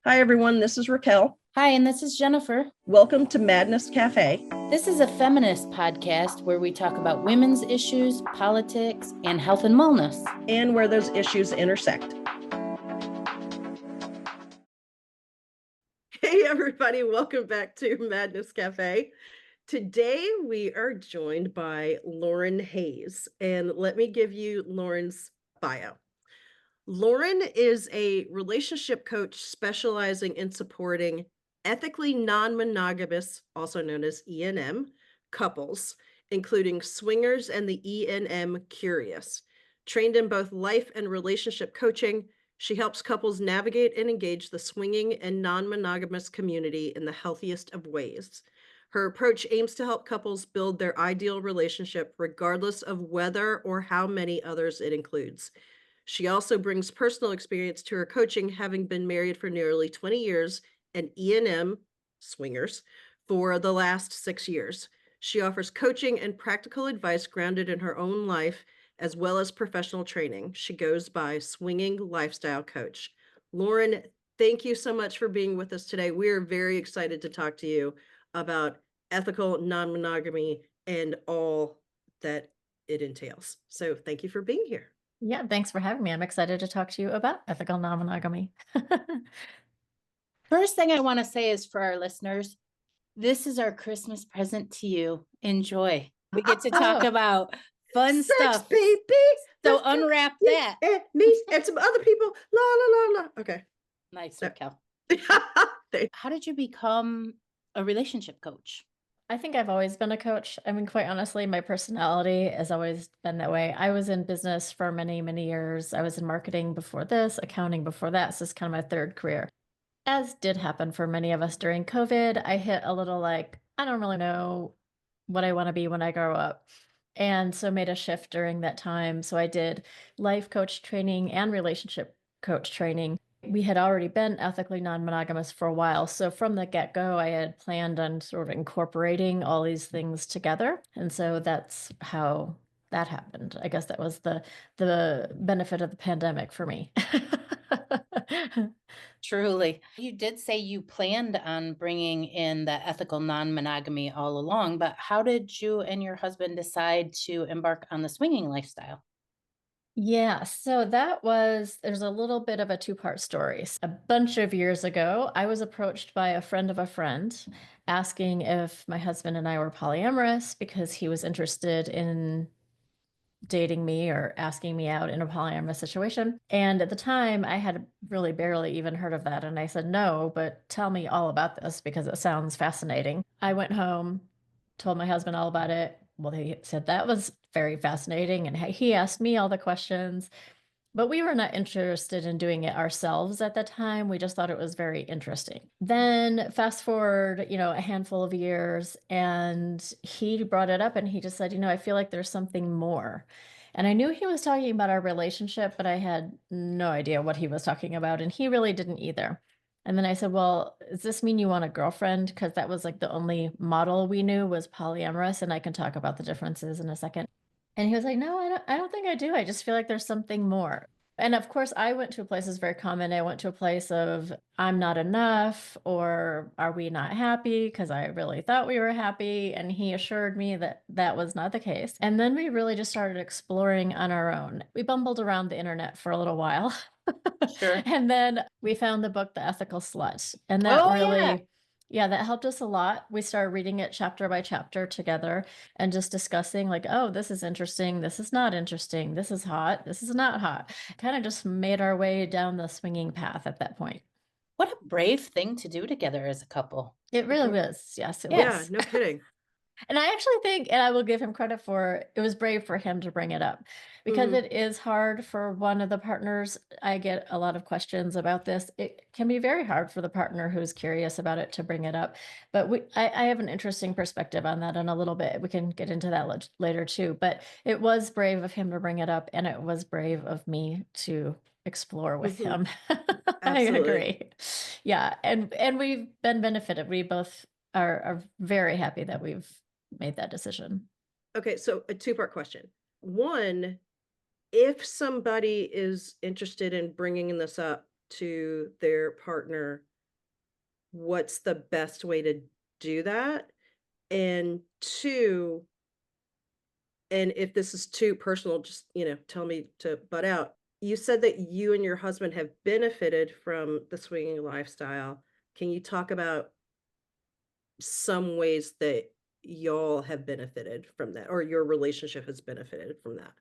Hi, everyone. This is Raquel. Hi, and this is Jennifer. Welcome to Madness Cafe. This is a feminist podcast where we talk about women's issues, politics, and health and wellness. And where those issues intersect. Hey, everybody. Welcome back to Madness Cafe. Today, we are joined by Lauren Hayes. And let me give you Lauren's bio. Lauren is a relationship coach specializing in supporting ethically non-monogamous, also known as ENM, couples, including swingers and the ENM-curious. Trained in both life and relationship coaching, she helps couples navigate and engage the swinging and non-monogamous community in the healthiest of ways. Her approach aims to help couples build their ideal relationship regardless of whether or how many others it includes. She also brings personal experience to her coaching, having been married for nearly 20 years and ENM swingers for the last 6 years. She offers coaching and practical advice grounded in her own life, as well as professional training. She goes by Swinging Lifestyle Coach. Lauren, thank you so much for being with us today. We are very excited to talk to you about ethical non-monogamy and all that it entails. So thank you for being here. Yeah, thanks for having me. I'm excited to talk to you about ethical non-monogamy. First thing I want to say is for our listeners, this is our Christmas present to you. Enjoy. We get to talk about fun Sex, stuff. baby. So unwrap that. And me and some other people. La la la la. Okay. Nice, Yep. Raquel. How did you become a relationship coach? I think I've always been a coach. I mean, quite honestly, my personality has always been that way. I was in business for many, many years. I was in marketing before this, accounting before that. So it's kind of my third career. As did happen for many of us during COVID, I hit a little like, I don't really know what I want to be when I grow up. And so made a shift during that time. So I did life coach training and relationship coach training. We had already been ethically non-monogamous for a while. So from the get-go, I had planned on sort of incorporating all these things together. And so that's how that happened. I guess that was the benefit of the pandemic for me. Truly. You did say you planned on bringing in the ethical non-monogamy all along, but how did you and your husband decide to embark on the swinging lifestyle? Yeah, so there's a little bit of a two-part story. A bunch of years ago, I was approached by a friend of a friend asking if my husband and I were polyamorous because he was interested in dating me or asking me out in a polyamorous situation. And at the time, I had really barely even heard of that. And I said, no, but tell me all about this because it sounds fascinating. I went home, told my husband all about it. Well, he said that was very fascinating. And he asked me all the questions, but we were not interested in doing it ourselves at the time. We just thought it was very interesting. Then fast forward, a handful of years, and he brought it up and he just said, I feel like there's something more. And I knew he was talking about our relationship, but I had no idea what he was talking about. And he really didn't either. And then I said, well, does this mean you want a girlfriend? Because that was like the only model we knew was polyamorous. And I can talk about the differences in a second. And he was like, no, I don't think I do. I just feel like there's something more. And of course, I went to a place that's very common. I went to a place of I'm not enough, or are we not happy? Because I really thought we were happy. And he assured me that that was not the case. And then we really just started exploring on our own. We bumbled around the internet for a little while. Sure. And then we found the book, The Ethical Slut. And that that helped us a lot. We started reading it chapter by chapter together and just discussing like, oh, this is interesting. This is not interesting. This is hot. This is not hot. Kind of just made our way down the swinging path at that point. What a brave thing to do together as a couple. It really was. Yes, it was. Yeah, no kidding. And I actually think, and I will give him credit for, it was brave for him to bring it up because it is hard for one of the partners. I get a lot of questions about this. It can be very hard for the partner who's curious about it to bring it up. But I have an interesting perspective on that in a little bit. We can get into that later too. But it was brave of him to bring it up, and it was brave of me to explore with him. I agree. Yeah. And we've been benefited. We both are very happy that we've made that decision. Okay, so a two-part question. One, if somebody is interested in bringing this up to their partner, what's the best way to do that? And two, and if this is too personal, just, tell me to butt out. You said that you and your husband have benefited from the swinging lifestyle. Can you talk about some ways that y'all have benefited from that, or your relationship has benefited from that?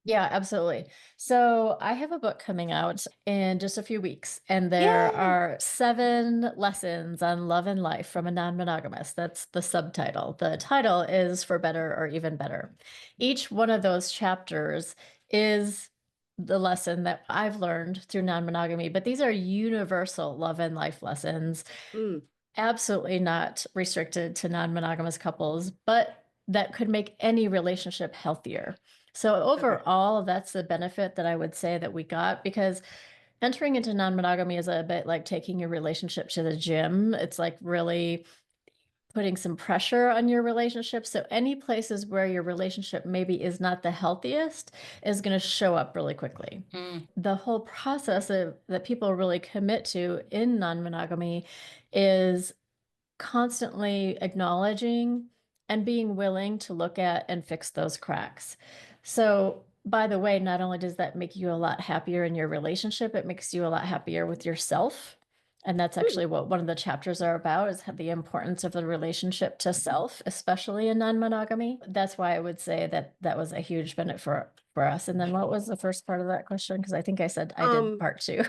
Yeah, absolutely. So I have a book coming out in just a few weeks, and there Yay! are 7 lessons on love and life from a non-monogamous. That's the subtitle. The title is For Better or Even Better. Each one of those chapters is the lesson that I've learned through non-monogamy, but these are universal love and life lessons, Mm, absolutely not restricted to non-monogamous couples, but that could make any relationship healthier. So okay. overall, that's the benefit that I would say that we got, because entering into non-monogamy is a bit like taking your relationship to the gym. It's like really putting some pressure on your relationship. So any places where your relationship maybe is not the healthiest is going to show up really quickly. Mm, The whole process that people really commit to in non-monogamy is constantly acknowledging and being willing to look at and fix those cracks. So, by the way, not only does that make you a lot happier in your relationship, it makes you a lot happier with yourself. And that's Mm, actually what one of the chapters are about, is the importance of the relationship to self, especially in non-monogamy. That's why I would say that that was a huge benefit for us. And then what was the first part of that question? Because I think I said I did um, part 2.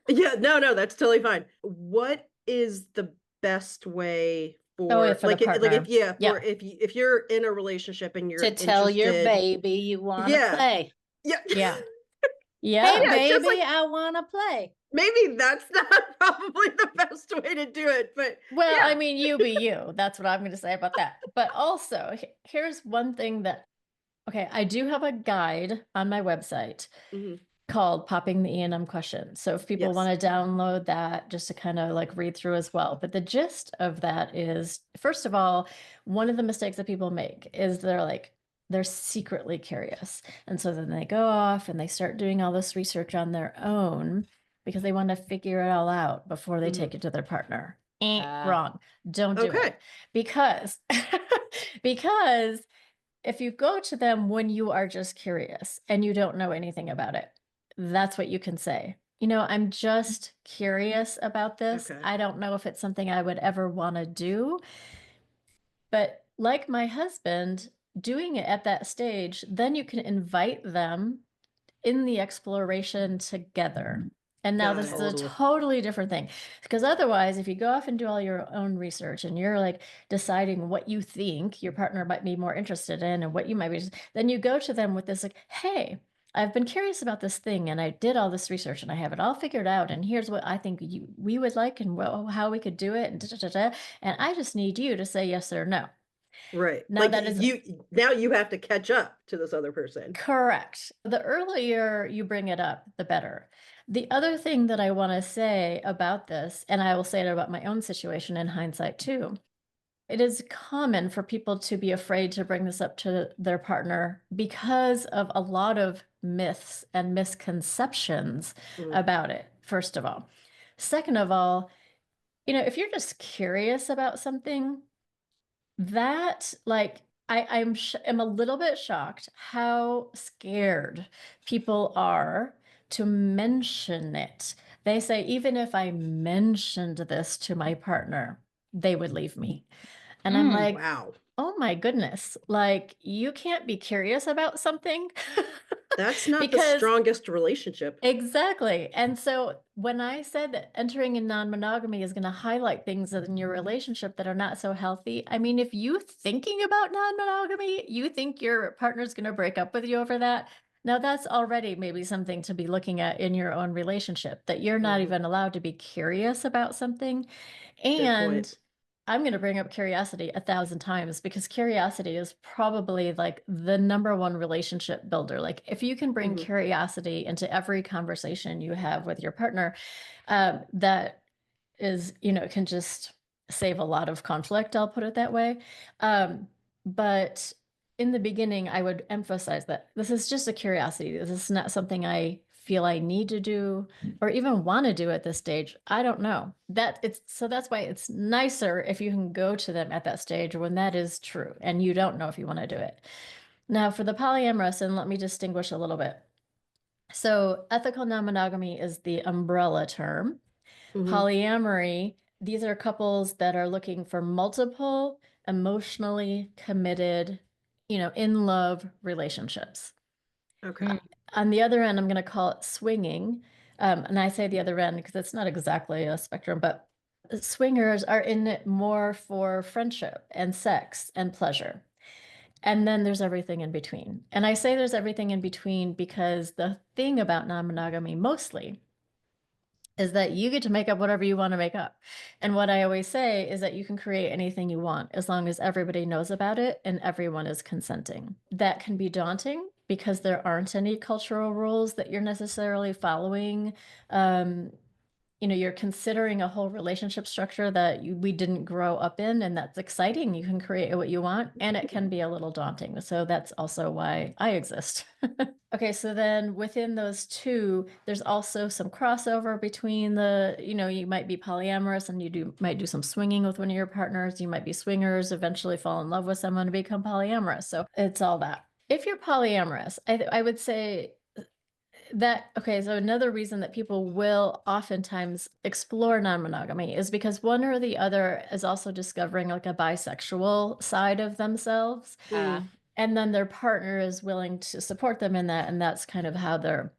yeah, no, that's totally fine. What is the best way Oh, yeah, for for the if partner. yeah, for Yeah. if you're in a relationship and to you're tell your interested, baby you want to yeah, play. yeah, Yeah. Hey, Yeah. yeah, just like baby, I want to play. maybe that's not probably the best way to do it, but Well, I yeah. mean, you be you. That's what I'm going to say about that. But also, here's one thing that, okay, I do have a guide on my website Mhm. called Popping the ENM Question. So if people Yes. want to download that just to kind of like read through as well. But the gist of that is, first of all, one of the mistakes that people make is they're secretly curious. And so then they go off and they start doing all this research on their own because they want to figure it all out before they Mhm. take it to their partner. Uh, Wrong. Don't do Okay. it. Because because if you go to them when you are just curious and you don't know anything about it, that's what you can say. I'm just curious about this. Okay. I don't know if it's something I would ever want to do. But like my husband, doing it at that stage, then you can invite them in the exploration together. And now Got this is it. a oh, totally different thing. Because otherwise, if you go off and do all your own research and you're like deciding what you think your partner might be more interested in and what you might be, then you go to them with this like, hey, I've been curious about this thing and I did all this research and I have it all figured out. And here's what I think we would like and how we could do it. And, da, da, da, da, and I just need you to say yes or no. Right. Now Like that is now you have to catch up to this other person. correct. The earlier you bring it up, the better. The other thing that I want to say about this, and I will say it about my own situation in hindsight too, it is common for people to be afraid to bring this up to their partner because of a lot of myths and misconceptions Mhm. about it, first of all. Second of all, if you're just curious about something, that, like, I'm a little bit shocked how scared people are to mention it. They say, "Even if I mentioned this to my partner, they would leave me." And I'm mm, like, Wow. "Oh my goodness, like, you can't be curious about something?" That's not the Because strongest relationship. exactly. And so when I said that entering in non-monogamy is going to highlight things in your relationship that are not so healthy, I mean, if you thinking about non-monogamy, you think your partner's going to break up with you over that. Now that's already maybe something to be looking at in your own relationship, that you're not Mhm. even allowed to be curious about something. Good point. And I'm going to bring up curiosity 1,000 times, because curiosity is probably like the number one relationship builder. Like if you can bring Mhm. curiosity into every conversation you have with your partner, that is, can just save a lot of conflict. I'll put it that way. But in the beginning, I would emphasize that this is just a curiosity. This is not something I feel I need to do or even want to do at this stage. I don't know. So that's why it's nicer if you can go to them at that stage when that is true and you don't know if you want to do it. Now, for the polyamorous, and let me distinguish a little bit. So, ethical non-monogamy is the umbrella term. Polyamory, these are couples that are looking for multiple, emotionally committed, in love relationships. Okay. On the other end, I'm going to call it swinging. And I say the other end because it's not exactly a spectrum, but swingers are in it more for friendship and sex and pleasure. And then there's everything in between. And I say there's everything in between because the thing about non-monogamy mostly is that you get to make up whatever you want to make up. And what I always say is that you can create anything you want as long as everybody knows about it and everyone is consenting. That can be daunting because there aren't any cultural rules that you're necessarily following. You're considering a whole relationship structure that we didn't grow up in, and that's exciting. You can create what you want, and it can be a little daunting. So that's also why I exist. Okay, so then within those two, there's also some crossover between you might be polyamorous and might do some swinging with one of your partners. You might be swingers, eventually fall in love with someone and become polyamorous. So it's all that. If you're polyamorous, I would say so another reason that people will oftentimes explore non-monogamy is because one or the other is also discovering like a bisexual side of themselves. And then their partner is willing to support them in that. And that's kind of how they're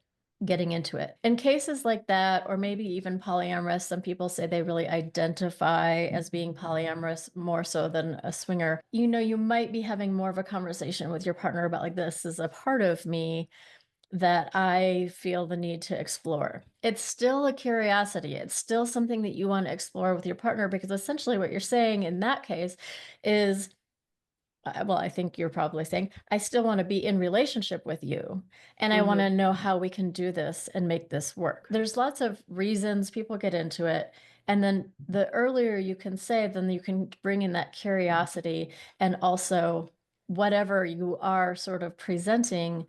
getting into it. In cases like that, or maybe even polyamorous, some people say they really identify as being polyamorous more so than a swinger. You might be having more of a conversation with your partner about like, this is a part of me that I feel the need to explore. It's still a curiosity. It's still something that you want to explore with your partner, because essentially what you're saying in that case is, I think you're probably saying, I still want to be in relationship with you, and I want to know how we can do this and make this work. There's lots of reasons people get into it. And then the earlier you can say, then you can bring in that curiosity, and also whatever you are sort of presenting,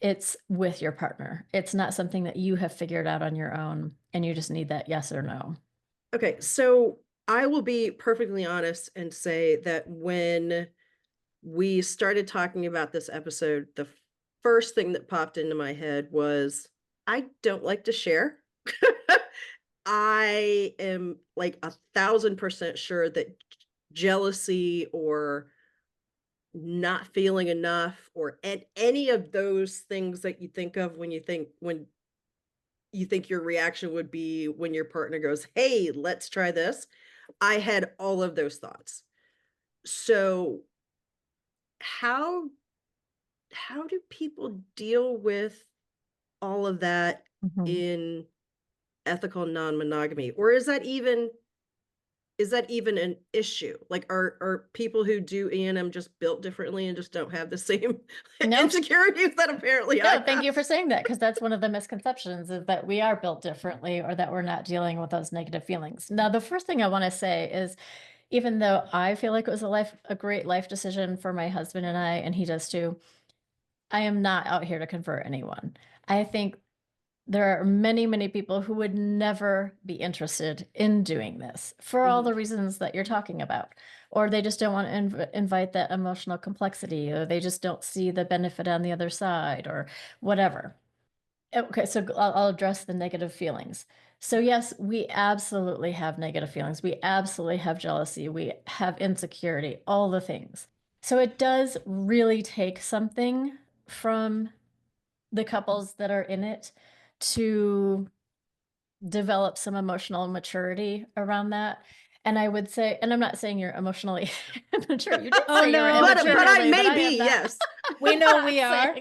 it's with your partner. It's not something that you have figured out on your own and you just need that yes or no. Okay, so I will be perfectly honest and say that when we started talking about this episode, the first thing that popped into my head was, I don't like to share. I am like 1,000% sure that jealousy or not feeling enough or any of those things that you think of when you think your reaction would be when your partner goes, hey, let's try this. I had all of those thoughts. So how do people deal with all of that in ethical non-monogamy? Or is that even an issue? Like, are people who do ENM just built differently and just don't have the same insecurities that apparently I have? Thank you for saying that, because that's one of the misconceptions, is that we are built differently or that we're not dealing with those negative feelings. Now, the first thing I want to say is, even though I feel like it was a great life decision for my husband and I, and he does too, I am not out here to convert anyone. I think there are many, many people who would never be interested in doing this for all the reasons that you're talking about. Or they just don't want to invite that emotional complexity, or they just don't see the benefit on the other side, or whatever. Okay, so I'll address the negative feelings. So yes, we absolutely have negative feelings. We absolutely have jealousy. We have insecurity, all the things. So it does really take something from the couples that are in it to develop some emotional maturity around that. And I would say, and I'm not saying you're emotionally immature. You did say you're immature. But I may be, yes. We know we are.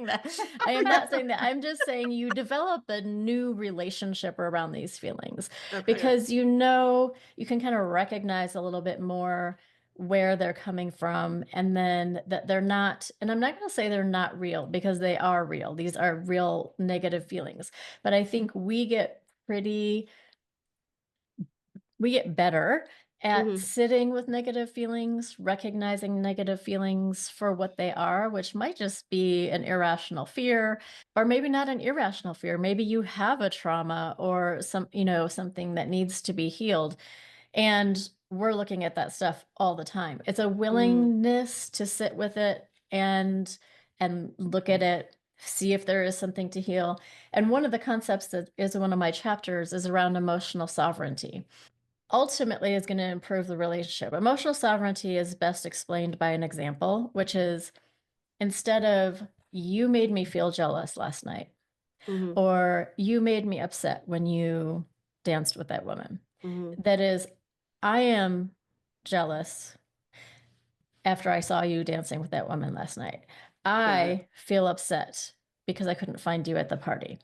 I am not saying that. I'm just saying you develop a new relationship around these feelings, because you can kind of recognize a little bit more where they're coming from, and then that they're not, and I'm not going to say they're not real, because they are real. These are real negative feelings. But I think we get better at Mhm. sitting with negative feelings, recognizing negative feelings for what they are, which might just be an irrational fear, or maybe not an irrational fear. Maybe you have a trauma or something that needs to be healed. And we're looking at that stuff all the time. It's a Mhm. willingness to sit with it and look at it, see if there is something to heal. And one of the concepts that is one of my chapters is around emotional sovereignty. Ultimately is going to improve the relationship. Emotional sovereignty is best explained by an example, which is instead of you made me feel jealous last night, Mhm. or you made me upset when you danced with that woman. Mhm. That is, I am jealous after I saw you dancing with that woman last night. Got it. I feel upset because I couldn't find you at the party.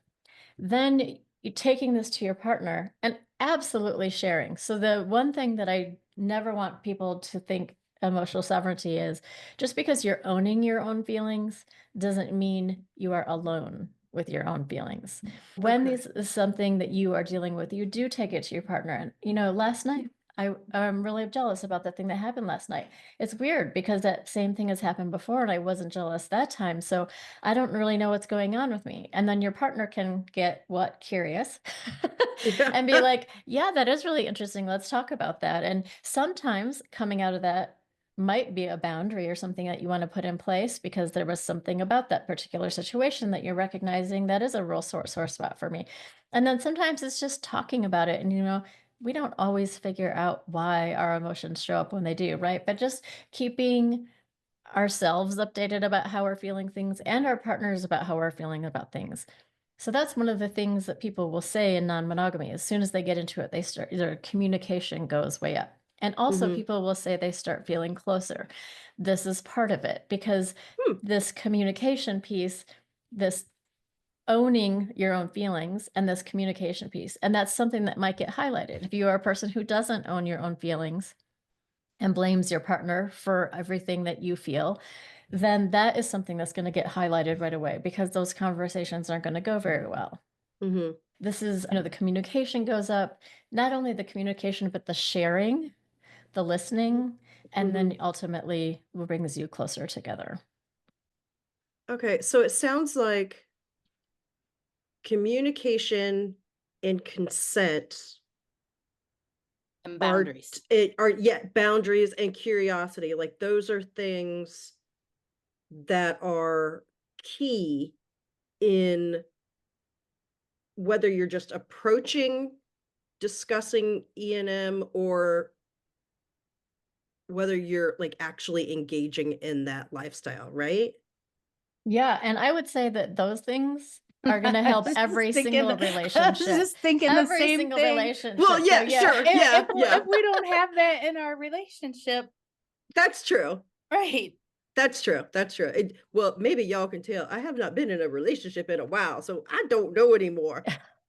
Then you taking this to your partner and absolutely sharing. So the one thing that I never want people to think emotional sovereignty is, just because you're owning your own feelings doesn't mean you are alone with your own feelings. When Okay. this is something that you are dealing with, you do take it to your partner. And last night I'm really jealous about that thing that happened last night. It's weird because that same thing has happened before and I wasn't jealous that time. So I don't really know what's going on with me. And then your partner can get curious Yeah. and be like, yeah, that is really interesting. Let's talk about that. And sometimes coming out of that might be a boundary or something that you want to put in place because there was something about that particular situation that you're recognizing that is a real sore spot for me. And then sometimes it's just talking about it. And, we don't always figure out why our emotions show up when they do, right? But just keeping ourselves updated about how we're feeling things and our partners about how we're feeling about things. So that's one of the things that people will say in non-monogamy. As soon as they get into it, their communication goes way up. And also Mhm. people will say they start feeling closer. This is part of it because Hmm. this communication piece, this owning your own feelings and this communication piece, and that's something that might get highlighted. If you are a person who doesn't own your own feelings and blames your partner for everything that you feel, then that is something that's going to get highlighted right away because those conversations aren't going to go very well. Mhm. This is, the communication goes up, not only the communication, but the sharing, the listening, and Mhm. then ultimately brings you closer together. Okay, so it sounds like communication and consent And are boundaries. boundaries and curiosity, like, those are things that are key in whether you're just approaching discussing E&M or whether you're, like, actually engaging in that lifestyle, right? Yeah, and I would say that those things are going to I help was just every thinking, single I was relationship. just thinking the Every same single thing. Well, relationship. So yeah, yeah. sure, If yeah, if yeah. we don't have that in our relationship, That's true. right? That's true, that's true. Well, maybe y'all can tell, I have not been in a relationship in a while, so I don't know anymore.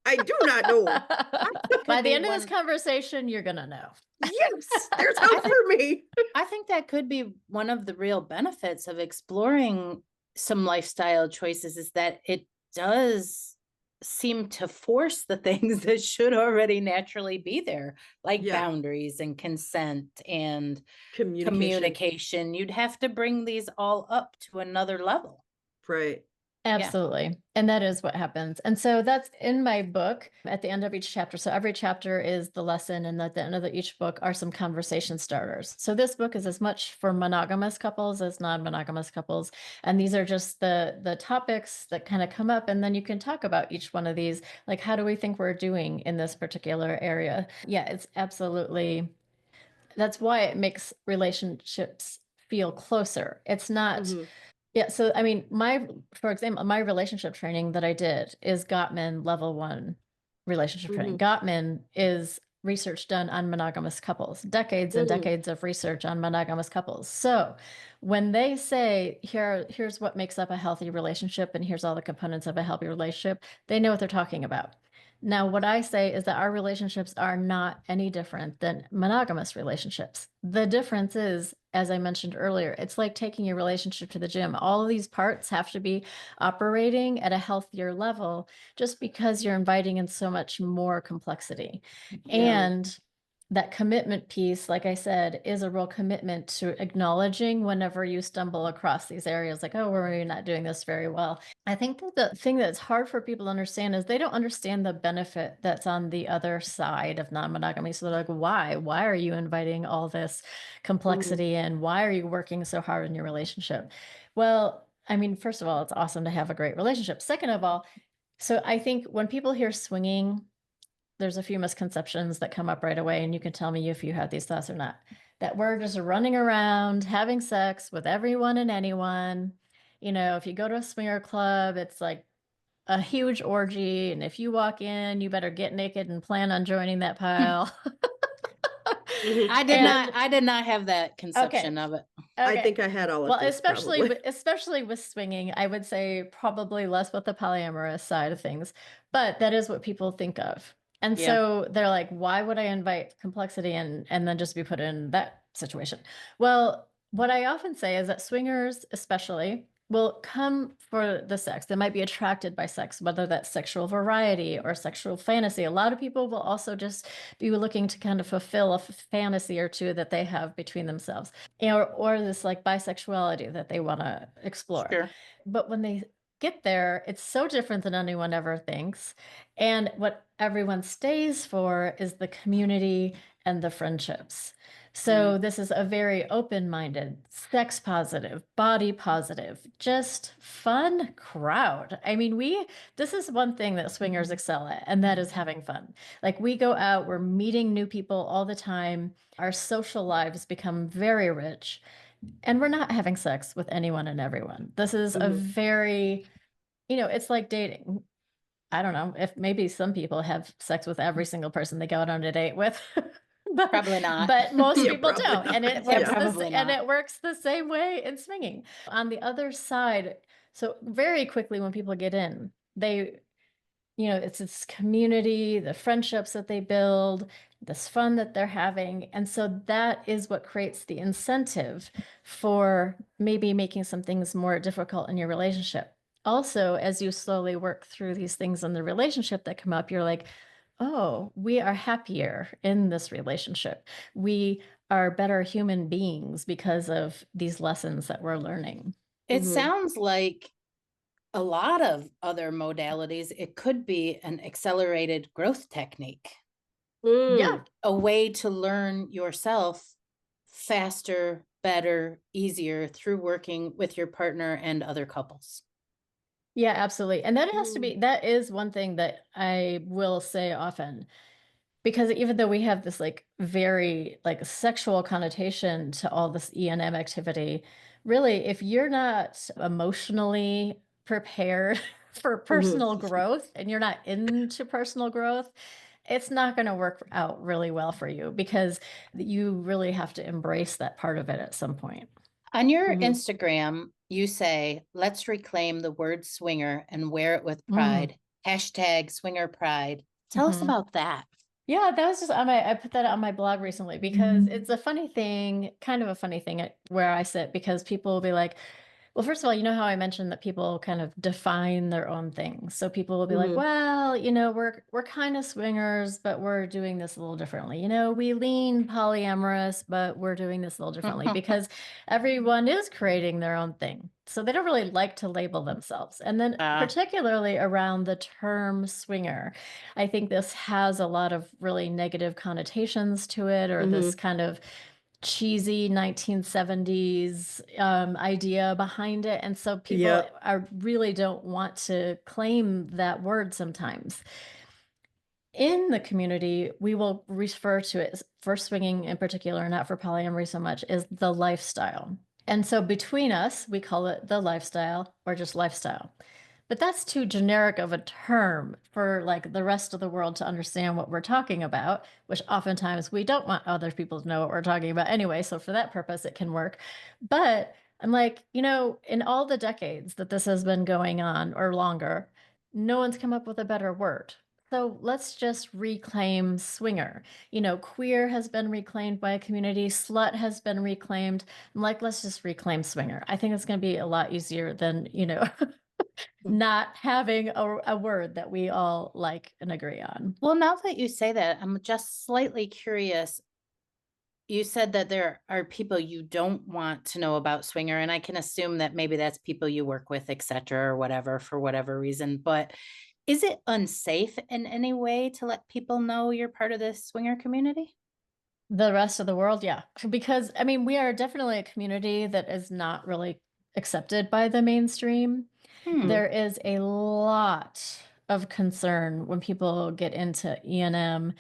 I do not know. That By could the be end of this one. conversation, you're going to know. Yes, there's I hope think for me. I think that could be one of the real benefits of exploring some lifestyle choices is that it does seem to force the things that should already naturally be there, like Yeah, boundaries and consent and communication, communication. You'd have to bring these all up to another level. right. Yeah. Absolutely. And that is what happens. And so that's in my book at the end of each chapter. So every chapter is the lesson, and at the end of each book are some conversation starters. So this book is as much for monogamous couples as non-monogamous couples. And these are just the topics that kind of come up. And then you can talk about each one of these, like, how do we think we're doing in this particular area? Yeah, it's absolutely, that's why it makes relationships feel closer. It's not. Mhm, Yeah, so I mean, for example, my relationship training that I did is Gottman level 1 relationship training. mhm, Gottman is research done on monogamous couples, decades and mm, decades of research on monogamous couples. So when they say here's what makes up a healthy relationship and here's all the components of a healthy relationship, they know what they're talking about. Now, what I say is that our relationships are not any different than monogamous relationships. The difference is, as I mentioned earlier, it's like taking your relationship to the gym. All of these parts have to be operating at a healthier level just because you're inviting in so much more complexity. yeah, And that commitment piece, like I said, is a real commitment to acknowledging whenever you stumble across these areas like, oh, we're maybe not doing this very well. I think that the thing that's hard for people to understand is they don't understand the benefit that's on the other side of non-monogamy. So they're like, why? Why are you inviting all this complexity in? Why are you working so hard in your relationship? Well, I mean, first of all, it's awesome to have a great relationship. Second of all, so I think when people hear swinging, there's a few misconceptions that come up right away, and you can tell me if you have these thoughts or not. That we're just running around having sex with everyone and anyone. You know, if you go to a swinger club, it's like a huge orgy, and if you walk in, you better get naked and plan on joining that pile. Mhm. I did not have that Okay. conception of it. I Okay. think I had all of Well, these especially probably. especially with swinging, I would say probably less with the polyamorous side of things, but that is what people think of. And Yeah. so they're like, why would I invite complexity and then just be put in that situation? Well, what I often say is that swingers, especially, will come for the sex. They might be attracted by sex, whether that's sexual variety or sexual fantasy. A lot of people will also just be looking to kind of fulfill a fantasy or two that they have between themselves, or this like bisexuality that they want to explore. Sure. But when they get there, it's so different than anyone ever thinks. And what everyone stays for is the community and the friendships. So this is a very open-minded, sex positive, body positive, just fun crowd. I mean, this is one thing that swingers excel at, and that is having fun. Like we go out, we're meeting new people all the time. Our social lives become very rich, and we're not having sex with anyone and everyone. This is a very, it's like dating. I don't know if maybe some people have sex with every single person they go out on a date with. Probably not. But most Yeah, people probably don't. And not. it Yeah, works probably and not. it works the same way in swinging. On the other side, so very quickly when people get in, it's this community, the friendships that they build, this fun that they're having. And so that is what creates the incentive for maybe making some things more difficult in your relationship. Also, as you slowly work through these things in the relationship that come up, you're like, oh, we are happier in this relationship. We are better human beings because of these lessons that we're learning. It sounds like a lot of other modalities. It could be an accelerated growth technique. Yeah. A way to learn yourself faster, better, easier through working with your partner and other couples. Yeah, absolutely. And that is one thing that I will say often, because even though we have this like very like sexual connotation to all this ENM activity, really, if you're not emotionally prepared for personal growth and you're not into personal growth, it's not going to work out really well for you, because you really have to embrace that part of it at some point. On your Instagram, you say, let's reclaim the word swinger and wear it with pride. Hashtag swinger pride. Tell us about that. Yeah, that was just I put that on my blog recently because it's a funny thing, kind of a funny thing where I sit, because people will be like, well, first of all, you know how I mentioned that people kind of define their own things. So people will be like, well, we're kind of swingers, but we're doing this a little differently. We lean polyamorous, but we're doing this a little differently, because everyone is creating their own thing. So they don't really like to label themselves. And then particularly around the term swinger, I think this has a lot of really negative connotations to it, or this kind of cheesy 1970s idea behind it. And so people really don't want to claim that word sometimes. In the community, we will refer to it, for swinging in particular, not for polyamory so much, is the lifestyle. And so between us, we call it the lifestyle or just lifestyle. But that's too generic of a term for like the rest of the world to understand what we're talking about, which oftentimes we don't want other people to know what we're talking about anyway. So for that purpose, it can work. But I'm like, in all the decades that this has been going on or longer, no one's come up with a better word. So let's just reclaim swinger. Queer has been reclaimed by a community, slut has been reclaimed. I'm like, let's just reclaim swinger. I think it's going to be a lot easier than, not having a word that we all like and agree on. Well, now that you say that, I'm just slightly curious. You said that there are people you don't want to know about swinger, and I can assume that maybe that's people you work with, et cetera, or whatever, for whatever reason. But is it unsafe in any way to let people know you're part of this swinger community? The rest of the world, yeah. Because I mean, we are definitely a community that is not really accepted by the mainstream. Hmm. There is a lot of concern when people get into ENM.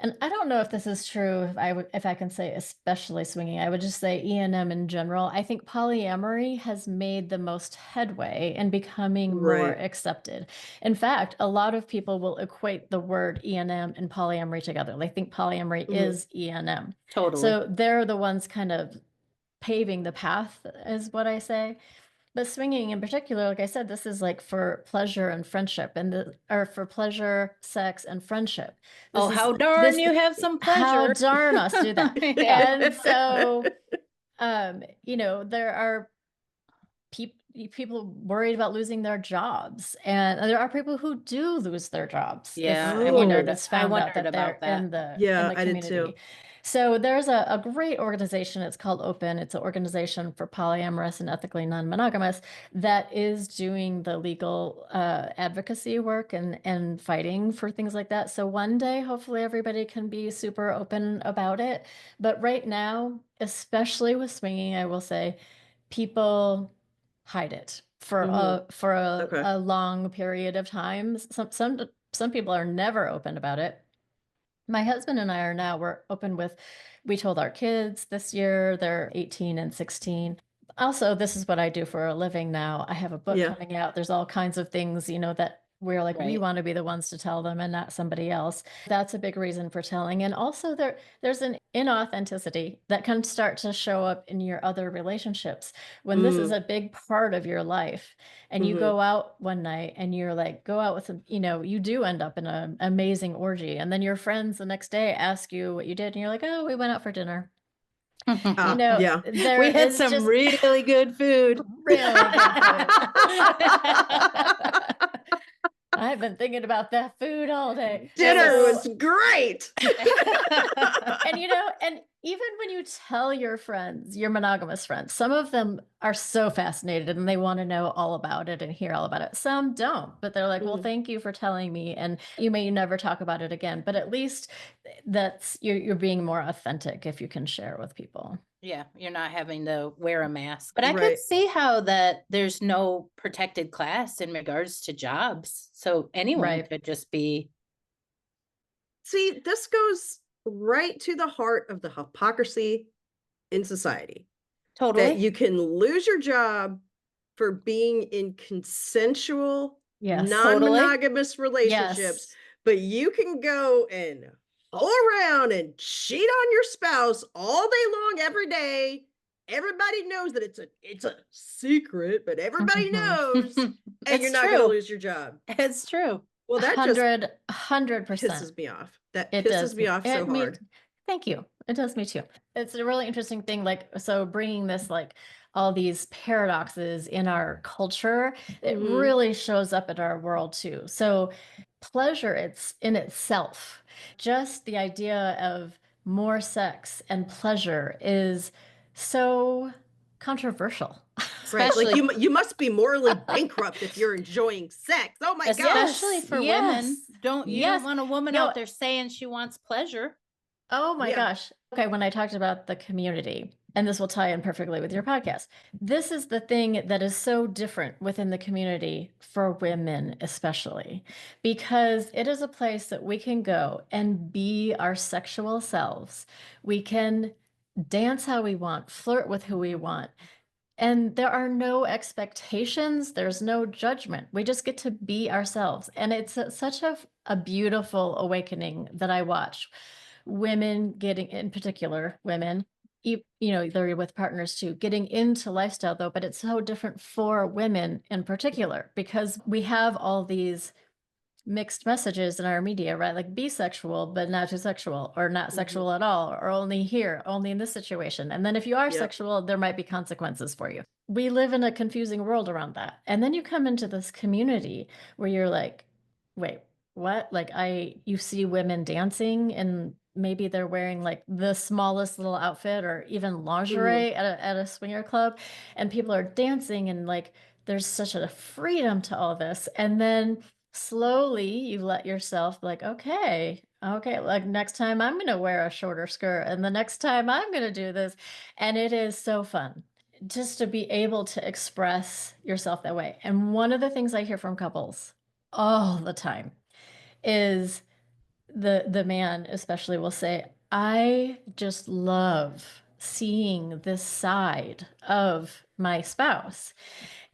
And I don't know if this is true, if I can say especially swinging. I would just say ENM in general. I think polyamory has made the most headway in becoming more Right. accepted. In fact, a lot of people will equate the word ENM and polyamory together. They think polyamory Mhm. is ENM. Totally. So they're the ones kind of paving the path, is what I say. But swinging in particular, like I said, this is like for pleasure and friendship, or for pleasure, sex, and friendship. This Oh, is how darn this. you have some How pleasure. darn us do that. Yeah. And so, there are people worried about losing their jobs, and there are people who do lose their jobs if Yeah, Oh. it's found out that they're about that. in Yeah, the I did community. too. So there's a great organization. It's called Open. It's an organization for polyamorous and ethically non-monogamous that is doing the legal advocacy work and fighting for things like that. So one day, hopefully, everybody can be super open about it. But right now, especially with swinging, I will say, people hide it for Mhm. Okay. a long period of time. Some people are never open about it. My husband and I are now, we're open with, we told our kids this year, they're 18 and 16. Also, this is what I do for a living now. I have a book Yeah. coming out. There's all kinds of things, that we're like, we Right. want to be the ones to tell them and not somebody else. That's a big reason for telling. And also there's an inauthenticity that can start to show up in your other relationships when this is Mm. a big part of your life. And you Mhm. go out one night and you're like, go out with some, you do end up in an amazing orgy. And then your friends the next day ask you what you did. And you're like, oh, we went out for dinner. Yeah. There We had is some just really good food. really good food. I've been thinking about that food all day. Dinner So, was great. and even when you tell your friends, your monogamous friends, some of them are so fascinated and they want to know all about it and hear all about it. Some don't, but they're like, well, Mhm. thank you for telling me. And you may never talk about it again, but at least you're being more authentic if you can share with people. Yeah, you're not having to wear a mask. But I could Right. see how that there's no protected class in regards to jobs. So anyone Right. could just be See, this goes right to the heart of the hypocrisy in society, that totally. you can lose your job for being in consensual, Yes. Totally. non-monogamous relationships, Yes. but you can go and fool around and cheat on your spouse all day long, every day. Everybody knows that it's a secret, but everybody knows, and you're It's not going to true. lose your job. It's true. Well, that just 100%. pisses me off. That It pisses does me off so me. hard. Thank you. It does me too. It's a really interesting thing. Like, so bringing this, like, all these paradoxes in our culture, it Mhm. really shows up in our world too. So, pleasure, it's in itself, just the idea of more sex and pleasure is so controversial. Right. Like Especially you must be morally bankrupt if you're enjoying sex. Oh my gosh. especially Yes, for women. yes, You don't yes. want a woman No, out there saying she wants pleasure. oh my Yeah. gosh. Okay, when I talked about the community, and this will tie in perfectly with your podcast, this is the thing that is so different within the community for women, especially, because it is a place that we can go and be our sexual selves. We can dance how we want, flirt with who we want. And there are no expectations, there's no judgment. We just get to be ourselves. And it's such a beautiful awakening that I watch women getting, in particular, women, they're with partners too, getting into lifestyle though, but it's so different for women in particular because we have all these mixed messages in our media, right? Like be sexual, but not too sexual, or not sexual at all, or only here, only in this situation. And then if you are Yep. sexual, there might be consequences for you. We live in a confusing world around that. And then you come into this community where you're like, wait, what? Like you see women dancing and maybe they're wearing like the smallest little outfit or even lingerie at a swinger club, and people are dancing and like there's such a freedom to all this. And then slowly you let yourself like, okay, like next time I'm going to wear a shorter skirt and the next time I'm going to do this. And it is so fun just to be able to express yourself that way. And one of the things I hear from couples all the time is the man especially will say, I just love seeing this side of my spouse.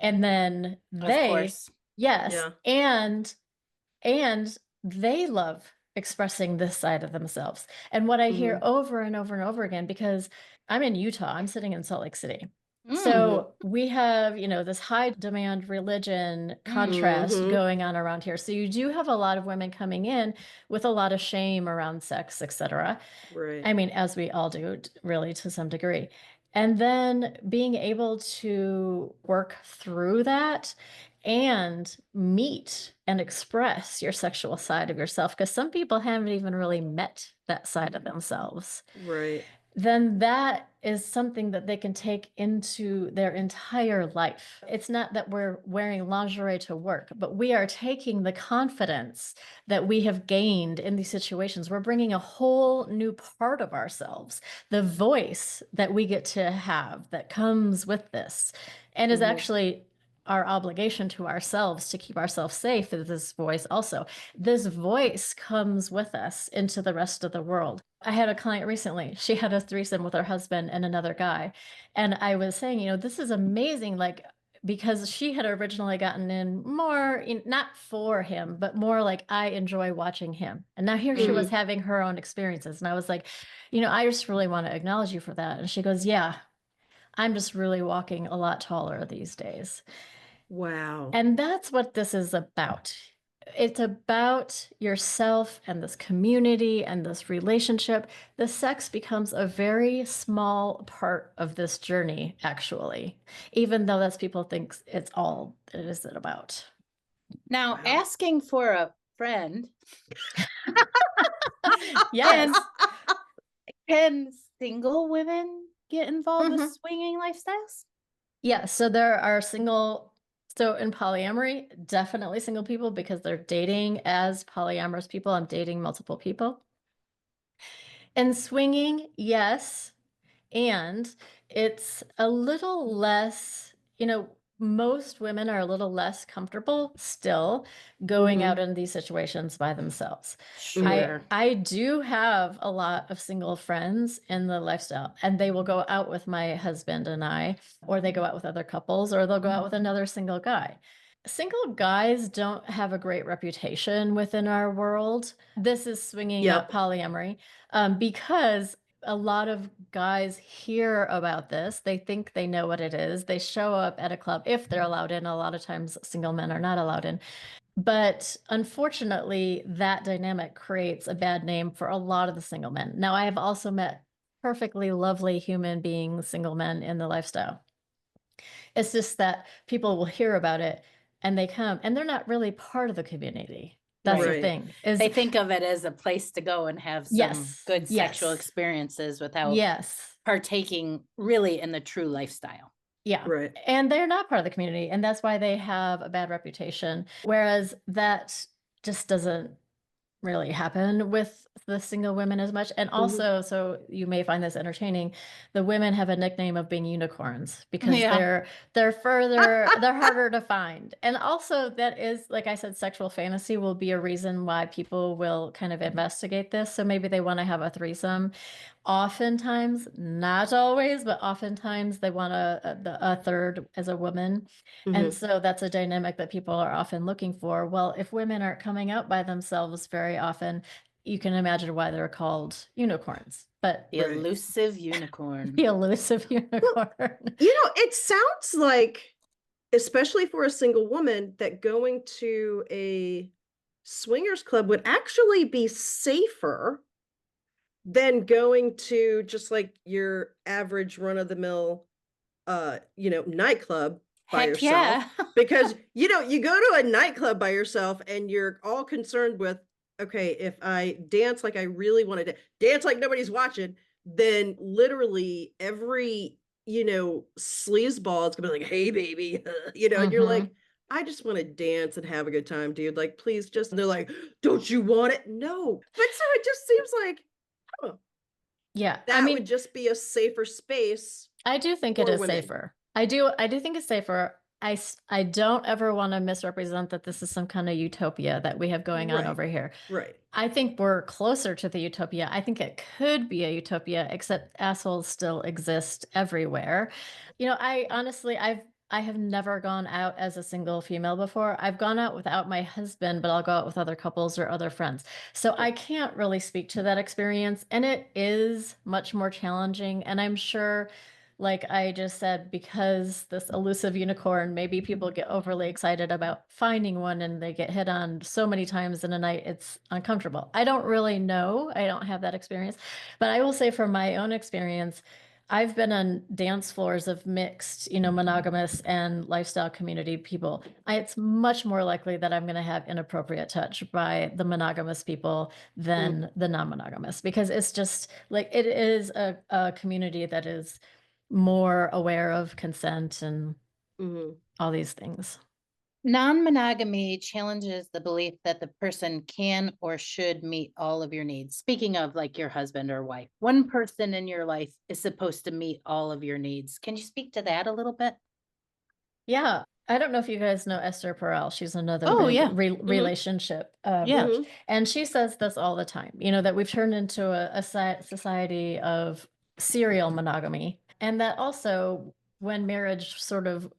And then Of course. yes, Yeah. and they love expressing this side of themselves. And what I hear over and over and over again, because I'm in Utah, I'm sitting in Salt Lake City. So we have, this high demand religion contrast going on around here. So you do have a lot of women coming in with a lot of shame around sex, etc. Right. I mean, as we all do, really, to some degree. And then being able to work through that and meet and express your sexual side of yourself, because some people haven't even really met that side of themselves. Right. Then that is something that they can take into their entire life. It's not that we're wearing lingerie to work, but we are taking the confidence that we have gained in these situations. We're bringing a whole new part of ourselves, the voice that we get to have that comes with this, and is actually our obligation to ourselves to keep ourselves safe. Is this voice also. This voice comes with us into the rest of the world. I had a client recently. She had a threesome with her husband and another guy. And I was saying, this is amazing. Like, because she had originally gotten in more, not for him, but more like, I enjoy watching him. And now here she was having her own experiences. And I was like, I just really want to acknowledge you for that. And she goes, yeah, I'm just really walking a lot taller these days. Wow. And that's what this is about. It's about yourself and this community and this relationship. The sex becomes a very small part of this journey, actually, even though that's people think it's all that it is about. Now, asking for a friend. Yes. Can single women get involved with swinging lifestyles? Yeah. So there are so in polyamory, definitely single people, because they're dating as polyamorous people. I'm dating multiple people. And swinging, yes. And it's a little less, most women are a little less comfortable still going out in these situations by themselves. Sure. I do have a lot of single friends in the lifestyle, and they will go out with my husband and I, or they go out with other couples, or they'll go out with another single guy. Single guys don't have a great reputation within our world. This is swinging, not polyamory, because a lot of guys hear about this. They think they know what it is. They show up at a club if they're allowed in. A lot of times single men are not allowed in. But unfortunately, that dynamic creates a bad name for a lot of the single men. Now, I have also met perfectly lovely human being single men in the lifestyle. It's just that people will hear about it and they come and they're not really part of the community. That's the thing. They think of it as a place to go and have some good sexual experiences without partaking really in the true lifestyle. Yeah. Right. And they're not part of the community. And that's why they have a bad reputation. Whereas that just doesn't really happen with the single women as much. And also, so you may find this entertaining, the women have a nickname of being unicorns because they're harder to find. And also that is, like I said, sexual fantasy will be a reason why people will kind of investigate this. So maybe they want to have a threesome. Oftentimes, not always, but oftentimes they want a third as a woman. And so that's a dynamic that people are often looking for. Well, if women aren't coming out by themselves very often, you can imagine why they're called unicorns. But the elusive unicorn. The elusive unicorn. It sounds like, especially for a single woman, that going to a swingers club would actually be safer than going to just like your average run-of-the-mill nightclub by Heck yourself. yeah. Because you go to a nightclub by yourself and you're all concerned with, okay, if I dance like I really want to dance like nobody's watching, then literally every sleazeball is gonna be like, hey baby, and you're Mhm. like, I just want to dance and have a good time, dude, like please just, and they're like, don't you want it? No. But so it just seems like, oh, Yeah. I that would mean, just be a safer space I do think it for is women. safer. I do think it's safer. I don't ever want to misrepresent that this is some kind of utopia that we have going on Right. over here. Right. I think we're closer to the utopia. I think it could be a utopia, except assholes still exist everywhere. I honestly, I have never gone out as a single female before. I've gone out without my husband, but I'll go out with other couples or other friends. So I Right. can't really speak to that experience, and it is much more challenging. And I'm sure, like I just said, because this elusive unicorn, maybe people get overly excited about finding one and they get hit on so many times in a night, it's uncomfortable. I don't really know. I don't have that experience. But I will say from my own experience, I've been on dance floors of mixed, monogamous and lifestyle community people. It's much more likely that I'm going to have inappropriate touch by the monogamous people Mm, than the non-monogamous, because it's just like it is a community that is more aware of consent and mhm. all these things. Non-monogamy challenges the belief that the person can or should meet all of your needs. Speaking of like your husband or wife, one person in your life is supposed to meet all of your needs. Can you speak to that a little bit? Yeah. I don't know if you guys know Esther Perel. She's another Oh, big yeah. Mhm. relationship Yeah. coach. Mhm. And she says this all the time, that we've turned into a society of serial monogamy. And that also, when marriage sort of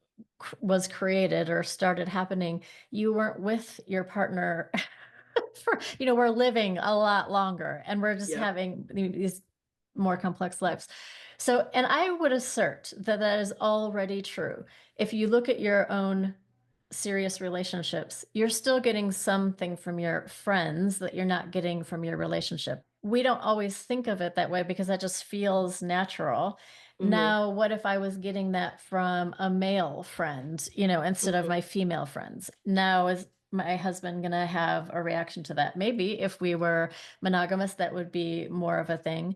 was created or started happening, you weren't with your partner for, we're living a lot longer and we're just Yep. having these more complex lives. So, and I would assert that that is already true. If you look at your own serious relationships, you're still getting something from your friends that you're not getting from your relationship. We don't always think of it that way because that just feels natural. Mhm. Now, what if I was getting that from a male friend, instead of Mhm. my female friends? Now, is my husband going to have a reaction to that? Maybe if we were monogamous, that would be more of a thing.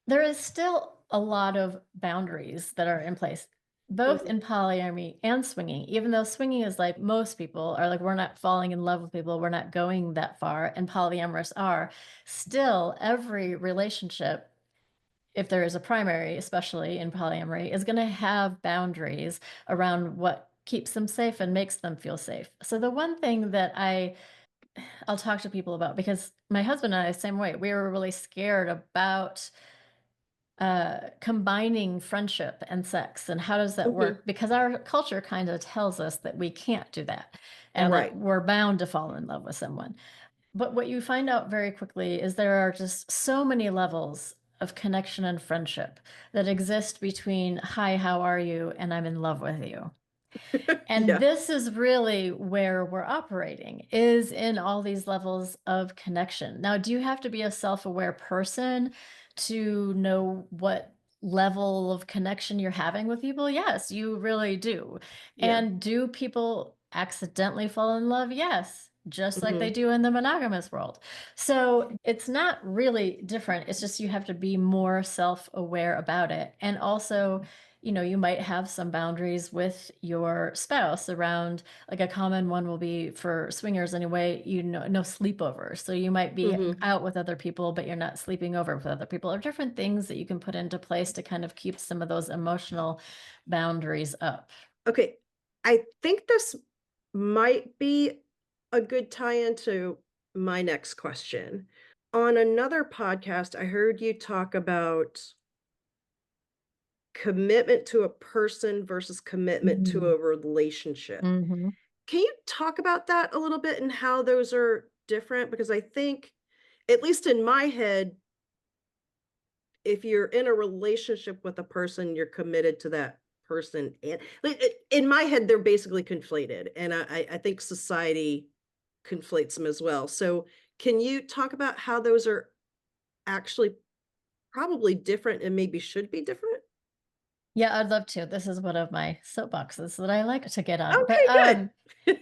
There is still a lot of boundaries that are in place, both Mhm. in polyamory and swinging, even though swinging is like most people are like, we're not falling in love with people, we're not going that far, and polyamorous are. Still, every relationship, if there is a primary, especially in polyamory, is going to have boundaries around what keeps them safe and makes them feel safe. So the one thing that I'll talk to people about, because my husband and I, same way, we were really scared about combining friendship and sex, and how does that Mhm. work, because our culture kind of tells us that we can't do that and that Right. we're bound to fall in love with someone. But what you find out very quickly is there are just so many levels of connection and friendship that exist between, hi, how are you, and I'm in love with you. And Yeah. this is really where we're operating, is in all these levels of connection. Now, do you have to be a self-aware person to know what level of connection you're having with people? Yes, you really do. Yeah. And do people accidentally fall in love? Yes, just like they Mhm. do in the monogamous world. So it's not really different. It's just you have to be more self-aware about it. And also, you might have some boundaries with your spouse around, like a common one will be for swingers anyway, no sleepovers. So you might be Mhm. out with other people, but you're not sleeping over with other people, or different things that you can put into place to kind of keep some of those emotional boundaries up. Okay. I think this might be a good tie-in to my next question. On another podcast, I heard you talk about commitment to a person versus commitment to Mm. a relationship. Mhm. Can you talk about that a little bit and how those are different? Because I think, at least in my head, if you're in a relationship with a person, you're committed to that person. And like, in my head, they're basically conflated. And I think society conflates them as well. So can you talk about how those are actually probably different and maybe should be different? Yeah, I'd love to. This is one of my soapboxes that I like to get on. But Okay, good.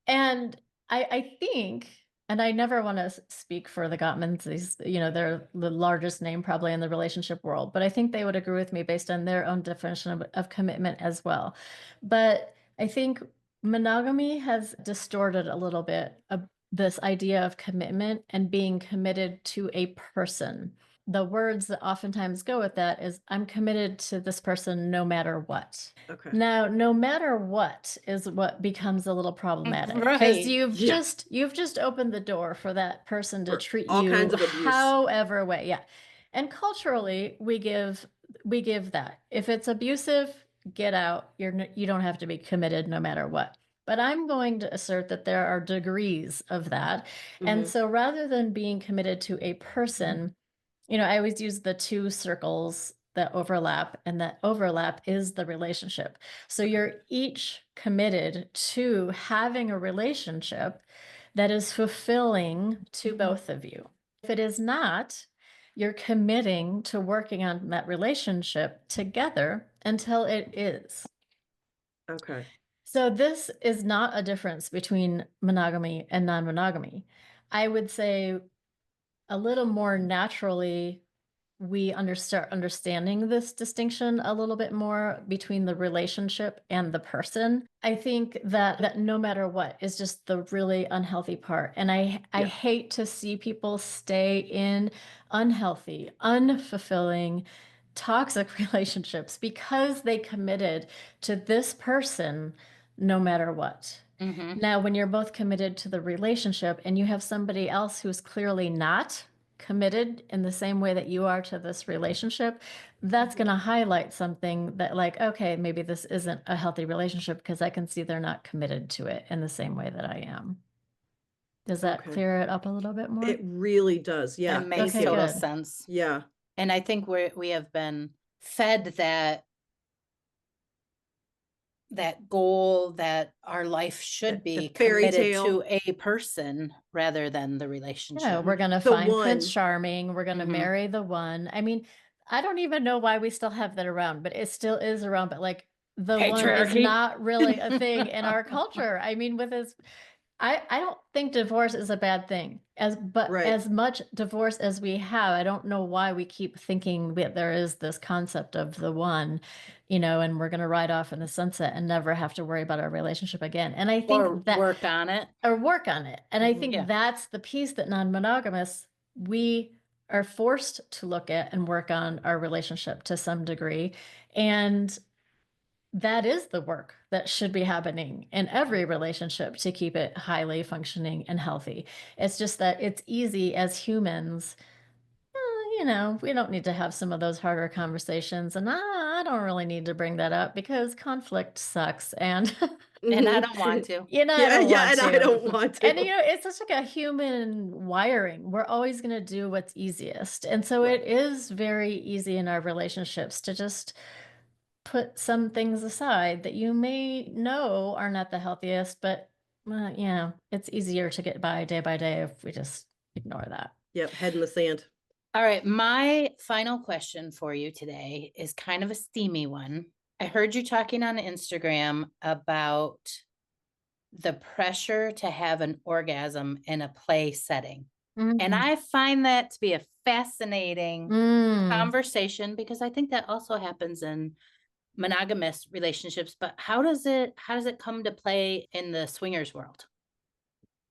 and I think, and I never want to speak for the Gottmans. These, they're the largest name probably in the relationship world, but I think they would agree with me based on their own definition of commitment as well. But I think monogamy has distorted a little bit of this idea of commitment and being committed to a person. The words that oftentimes go with that is, I'm committed to this person no matter what. Okay. Now, no matter what is what becomes a little problematic because Right. Yeah. you've just opened the door for that person to For treat all you kinds of abuse. however way. Yeah. And culturally, we give that. If it's abusive, get out. You don't have to be committed no matter what. But I'm going to assert that there are degrees of that. And Mhm. so rather than being committed to a person, I always use the two circles that overlap, and that overlap is the relationship. So you're each committed to having a relationship that is fulfilling to both of you. If it is not, you're committing to working on that relationship together until it is. Okay. So this is not a difference between monogamy and non-monogamy. I would say a little more naturally we start understanding this distinction a little bit more between the relationship and the person. I think that no matter what is just the really unhealthy part. And I Yeah. hate to see people stay in unhealthy, unfulfilling, toxic relationships because they committed to this person no matter what. Mm-hmm. Now, when you're both committed to the relationship and you have somebody else who's clearly not committed in the same way that you are to this relationship, that's going to highlight something that, like, okay, maybe this isn't a healthy relationship because I can see they're not committed to it in the same way that I am. Does that Okay. clear it up a little bit more? It really does. It Yeah. makes Okay, total good. sense. Yeah. And I think we have been fed that goal that our life should The be fairy committed tale. to a person rather than the Yeah, relationship. we're going to The find Prince one. Charming. We're going to Mhm. marry the one. I mean, I don't even know why we still have that around, but it still is around. But like the one is Patriarchy. not really a thing in our culture. I mean, with his, I don't think divorce is a bad thing. But Right. as much divorce as we have, I don't know why we keep thinking that there is this concept of the one, and we're going to ride off in the sunset and never have to worry about our relationship again. And I think Or that work on it. or work on it. And I think Yeah. that's the piece that non-monogamous, we are forced to look at and work on our relationship to some degree. And that is the work that should be happening in every relationship to keep it highly functioning and healthy. It's just that it's easy as humans. We don't need to have some of those harder conversations. And I don't really need to bring that up because conflict sucks. And And I don't want to. I Yeah, don't yeah, want and I to. don't want And to. it's such like a human wiring. We're always going to do what's easiest. And so Right. it is very easy in our relationships to just put some things aside that you may know are not the healthiest, but it's easier to get by day if we just ignore that. Yep, head in the sand. All right. My final question for you today is kind of a steamy one. I heard you talking on Instagram about the pressure to have an orgasm in a play setting. And I find that to be a fascinating conversation because I think that also happens in monogamous relationships, but how does it come to play in the swingers world?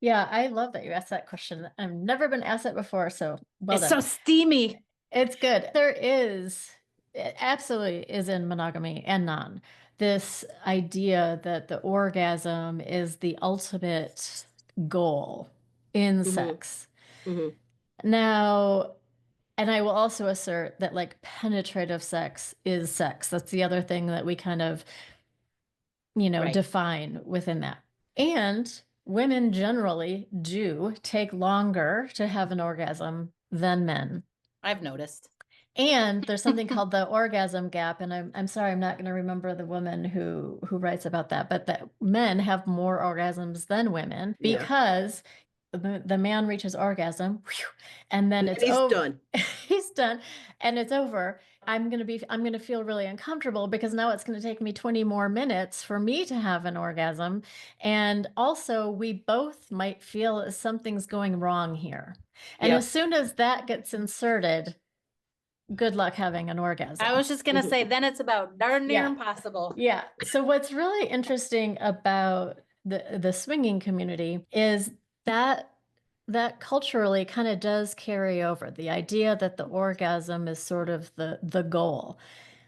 Yeah, I love that you asked that question. I've never been asked it before, so well It's done. so steamy. It's good. It absolutely is in monogamy and non. This idea that the orgasm is the ultimate goal in Mhm. sex. Mhm. Now, and I will also assert that like penetrative sex is sex. That's the other thing that we kind of, Right. define within that. And women generally do take longer to have an orgasm than men. I've noticed. And there's something called the orgasm gap, and I'm sorry, I'm not going to remember the woman who writes about that, but that men have more orgasms than women Yeah. because the man reaches orgasm, whew, and then And it's he's over. done. He's done, and it's over. I'm going to feel really uncomfortable because now it's going to take me 20 more minutes for me to have an orgasm. And also, we both might feel something's going wrong here. And Yep. as soon as that gets inserted, good luck having an orgasm. I was just gonna say, then it's about darn near Yeah. impossible. Yeah. So what's really interesting about the swinging community is that culturally kind of does carry over the idea that the orgasm is sort of the goal.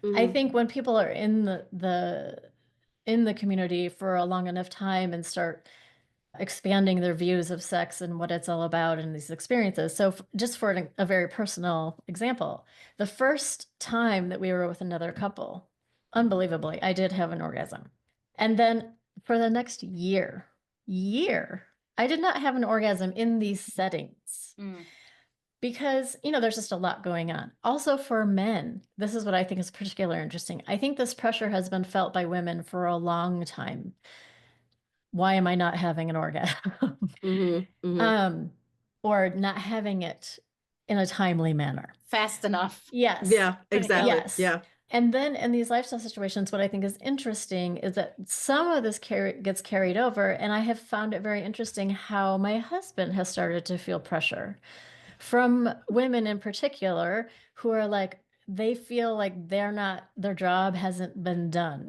I Mhm. think when people are in the community for a long enough time and start expanding their views of sex and what it's all about and these experiences. So just for a very personal example, the first time that we were with another couple, unbelievably, I did have an orgasm. And then for the next year, I did not have an orgasm in these settings. Because, there's just a lot going on. Also for men, this is what I think is particularly interesting. I think this pressure has been felt by women for a long time. Why am I not having an orgasm? Mhm. Mhm. Or not having it in a timely manner. Fast enough. Yes. Yeah, exactly. Yes. Yeah. And then in these lifestyle situations, what I think is interesting is that some of this gets carried over, and I have found it very interesting how my husband has started to feel pressure from women in particular who are like, they feel like their job hasn't been done.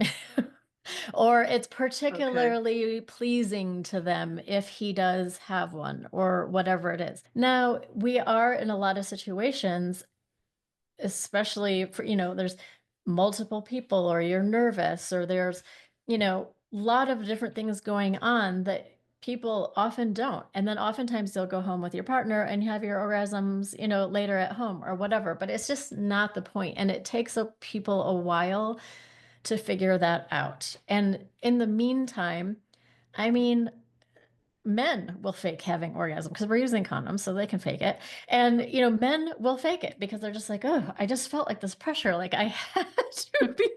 Or it's Okay. particularly pleasing to them if he does have one or whatever it is. Now, we are in a lot of situations, especially for, there's multiple people or you're nervous or there's, a lot of different things going on that people often don't. And then oftentimes you'll go home with your partner and have your orgasms, later at home or whatever, but it's just not the point. And it takes people a while to figure that out. And in the meantime, I mean, men will fake having orgasm because we're using condoms, so they can fake it. And, men will fake it because they're just like, oh, I just felt like this pressure, like I had to be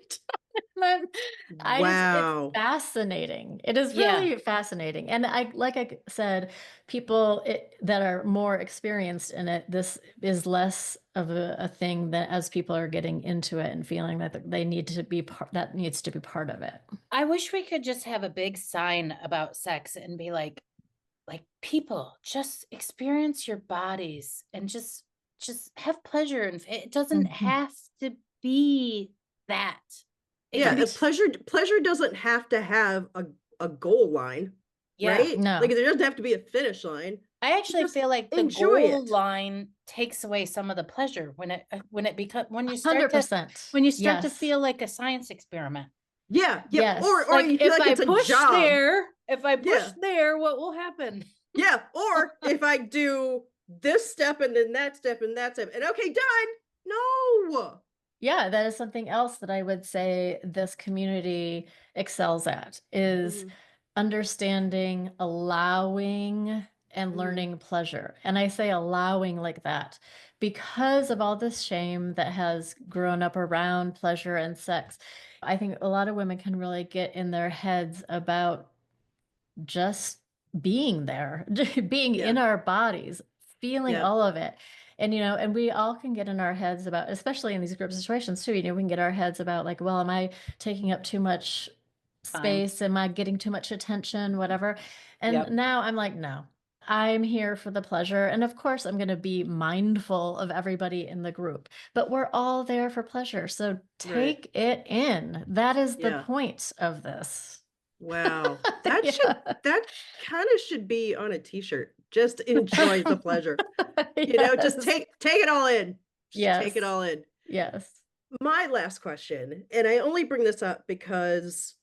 done. It's Wow. fascinating. It is Yeah. really fascinating. And like I said, people that are more experienced in it, this is less of a thing that as people are getting into it and feeling that they need to be that needs to be part of it. I wish we could just have a big sign about sex and be like people, just experience your bodies and just have pleasure, and it doesn't Mhm. have to be that. It Yeah, can be, pleasure doesn't have to have a goal line, yeah. right? No. Like, there doesn't have to be a finish line. I actually Just feel like the enjoy goal it. line takes away some of the pleasure when it becomes, when you start to 100%. feel like a science experiment. Yeah, yep. Yes. Or Like you feel if like I it's a push job. there, Yeah. what will happen? Yeah, or if I do this step and then that step and that step and okay, done. No. Yeah, that is something else that I would say this community excels at is Mhm. understanding, allowing, and Mhm. learning pleasure. And I say allowing like that because of all this shame that has grown up around pleasure and sex. I think a lot of women can really get in their heads about just being there, being in Yeah. our bodies, feeling Yeah. all of it. And, and we all can get in our heads about, especially in these group situations too, we can get our heads about like, well, am I taking up too much Time. space? Am I getting too much attention? Whatever. And Yep. now I'm like, no, I'm here for the pleasure. And of course, I'm going to be mindful of everybody in the group, but we're all there for pleasure. So Right. take it in. That is the Yeah. point of this. Wow. Yeah. That kind of should be on a t-shirt. Just enjoy the pleasure. Just Yes. take it all in. Just take it Yes. all in. Yes. My last question, and I only bring this up because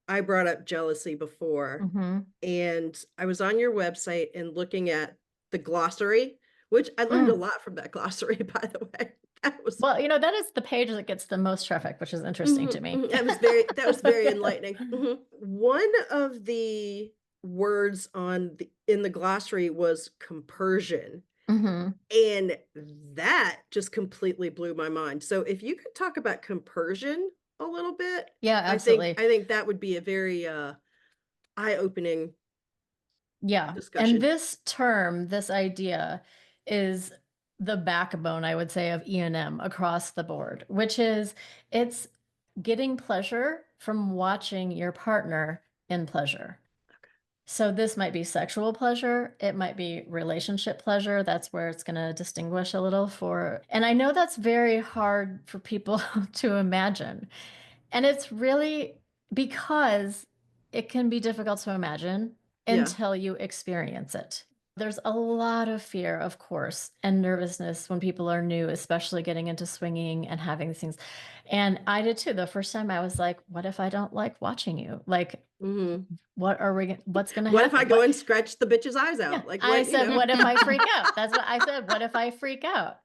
I brought up jealousy before, Mhm. and I was on your website and looking at the glossary, which I learned a Mm. lot from that glossary, by the way. That was Well, that is the page that gets the most traffic, which is interesting to Mhm, me. mhm, that was very Yeah. enlightening. Mhm. One of the words in the glossary was compersion. Hmm. And that just completely blew my mind. So if you could talk about compersion a little bit, Yeah, I think absolutely. I think that would be a very eye-opening Yeah. And discussion. this term, this idea is the backbone, I would say, of E&M across the board, which is it's getting pleasure from watching your partner in pleasure. So this might be sexual pleasure, it might be relationship pleasure. That's where it's going to distinguish a little for. And I know that's very hard for people to imagine. And it's really because it can be difficult to imagine Yeah. until you experience it. There's a lot of fear, of course, and nervousness when people are new, especially getting into swinging and having these things. And I did too. The first time I was like, what if I don't like watching you? Like, Hmm. what's going to What if I happen? go and scratch the bitch's eyes Yeah, out? Like I what, said, what if I freak out? That's what I said. What if I freak out?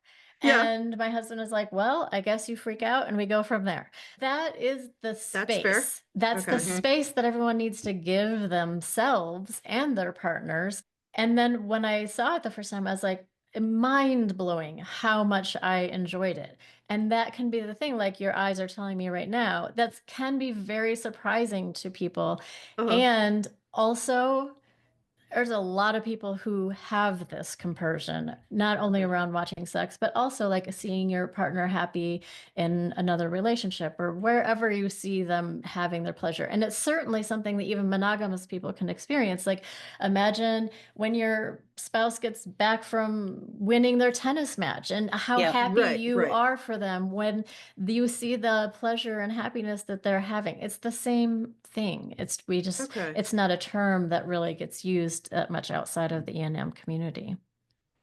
Yeah, And my husband was like, well, I guess you freak out and we go from there. That is the that's fair. space. That's the Okay. space that everyone needs to give themselves and their partners. And then when I saw it the first time, I was like, mind blowing how much I enjoyed it. And that can be the thing, like your eyes are telling me right now, that can be very surprising to people. Uh-huh. And also, there's a lot of people who have this compersion, not only Okay. around watching sex, but also like seeing your partner happy in another relationship or wherever you see them having their pleasure. And it's certainly something that even monogamous people can experience. Like, imagine when your spouse gets back from winning their tennis match and how Yep. happy Right, you right. are for them when you see the pleasure and happiness that they're having. It's the same thing. Okay. It's not a term that really gets used that much outside of the E&M community.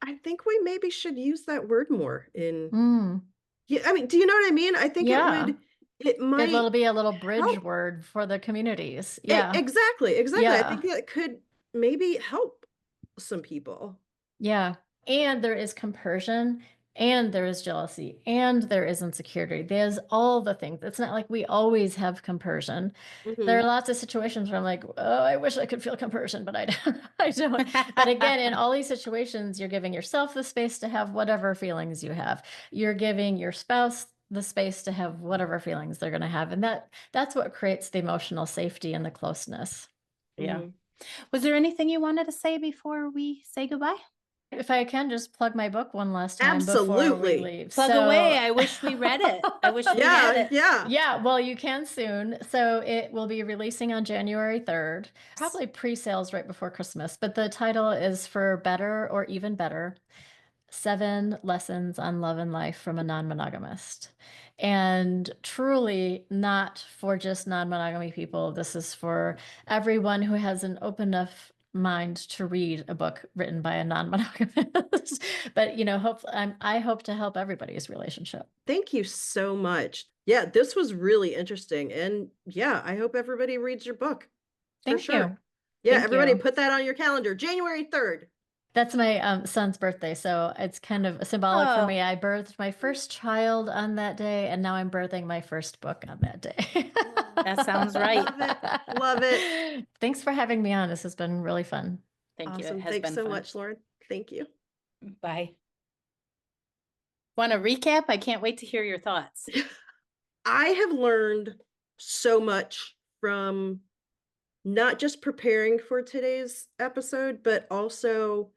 I think we maybe should use that word more in, Mm, yeah, I mean, do you know what I mean? I think yeah. it might It'll be a little bridge help. word for the communities. Yeah. Exactly, exactly. I Yeah. think that could maybe help some people. Yeah. And there is compersion and there is jealousy and there is insecurity. There's all the things. It's not like we always have compersion. There are Hmm. lots of situations where I'm like, oh, I wish I could feel compersion, but I don't. I don't. But again, in all these situations, you're giving yourself the space to have whatever feelings you have. You're giving your spouse the space to have whatever feelings they're going to have. And that's what creates the emotional safety and the closeness. Yeah. Hmm. Was there anything you wanted to say before we say goodbye? If I can just plug my book one last time before we Absolutely. leave. Plug away. So I wish we read it. I wish we had Yeah, it. yeah. yeah, well, you can soon. So it will be releasing on January 3rd, probably pre-sales right before Christmas. But the title is For Better or Even Better: 7 Lessons on Love and Life from a Non-Monogamist. And truly not for just non-monogamy people. This is for everyone who has an open enough mind to read a book written by a non-monogamist. But I hope to help everybody's relationship. Thank you so much. Yeah, this was really interesting. And yeah, I hope everybody reads your book for Thank sure. you. Yeah, Thank everybody you. put that on your calendar, January 3rd. That's my son's birthday, so it's kind of symbolic for Oh, me. I birthed my first child on that day, and now I'm birthing my first book on that day. that sounds right. Love it. Love it. Thanks for having me on. This has been really fun. Thank you. It Awesome. has Thanks been so fun. much, Lauren. Thank you. Bye. Want to recap? I can't wait to hear your thoughts. I have learned so much from not just preparing for today's episode, but also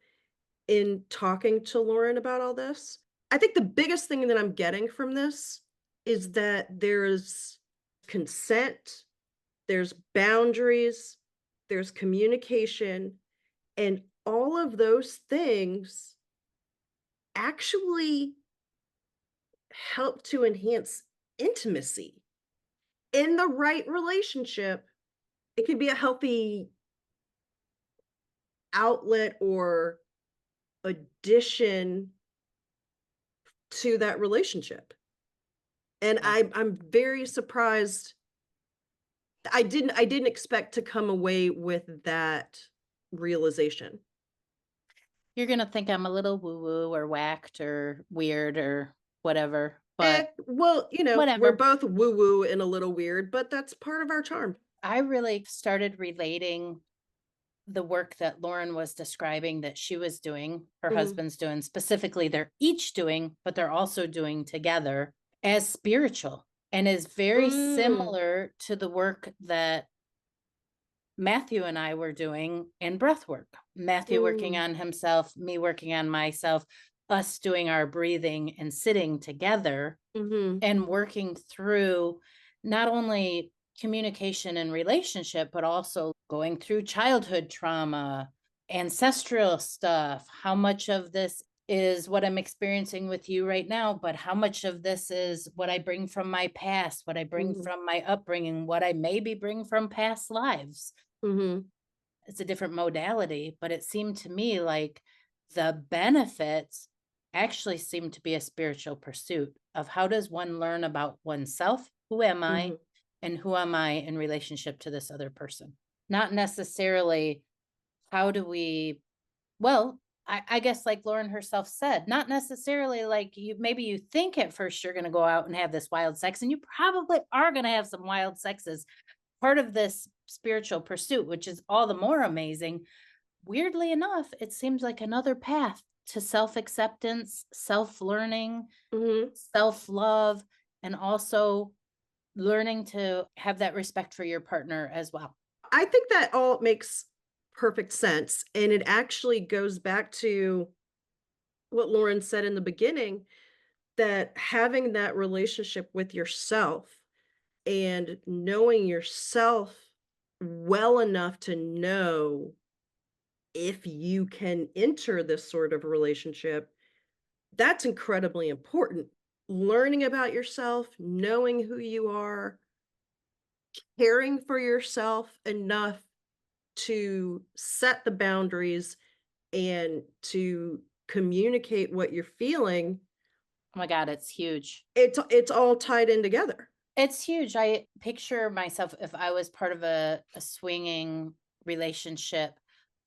in talking to Lauren about all this. I think the biggest thing that I'm getting from this is that there's consent, there's boundaries, there's communication, and all of those things actually help to enhance intimacy in the right relationship. It could be a healthy outlet or addition to that relationship. And Yeah. I'm very surprised. I didn't expect to come away with that realization. You're going to think I'm a little woo-woo or whacked or weird or whatever, but Well, we're whatever. both woo-woo and a little weird, but that's part of our charm. I really started relating the work that Lauren was describing that she was doing, her Mhm. husband's doing, specifically, they're each doing, but they're also doing together as spiritual, and is very Mm. similar to the work that Matthew and I were doing in breath work. Matthew working Mm. on himself, me working on myself, us doing our breathing and sitting together Mhm. and working through not only communication and relationship, but also going through childhood trauma, ancestral stuff. How much of this is what I'm experiencing with you right now, but how much of this is what I bring from my past, what I bring Mhm. from my upbringing, what I maybe bring from past lives. Mhm. It's a different modality, but it seemed to me like the benefits actually seem to be a spiritual pursuit of how does one learn about oneself? Who am I? Mhm. And who am I in relationship to this other person? Not necessarily how do we, well, I guess like Lauren herself said, not necessarily like you, maybe you think at first you're going to go out and have this wild sex, and you probably are going to have some wild sexes, part of this spiritual pursuit, which is all the more amazing. Weirdly enough, it seems like another path to self acceptance, self learning, Mhm. self love, and also learning to have that respect for your partner as well. I think that all makes perfect sense, and it actually goes back to what Lauren said in the beginning, that having that relationship with yourself and knowing yourself well enough to know if you can enter this sort of relationship, that's incredibly important. Learning about yourself, knowing who you are, caring for yourself enough to set the boundaries and to communicate what you're feeling, Oh my God, it's huge. it's all tied in together. It's huge. I picture myself if I was part of a swinging relationship,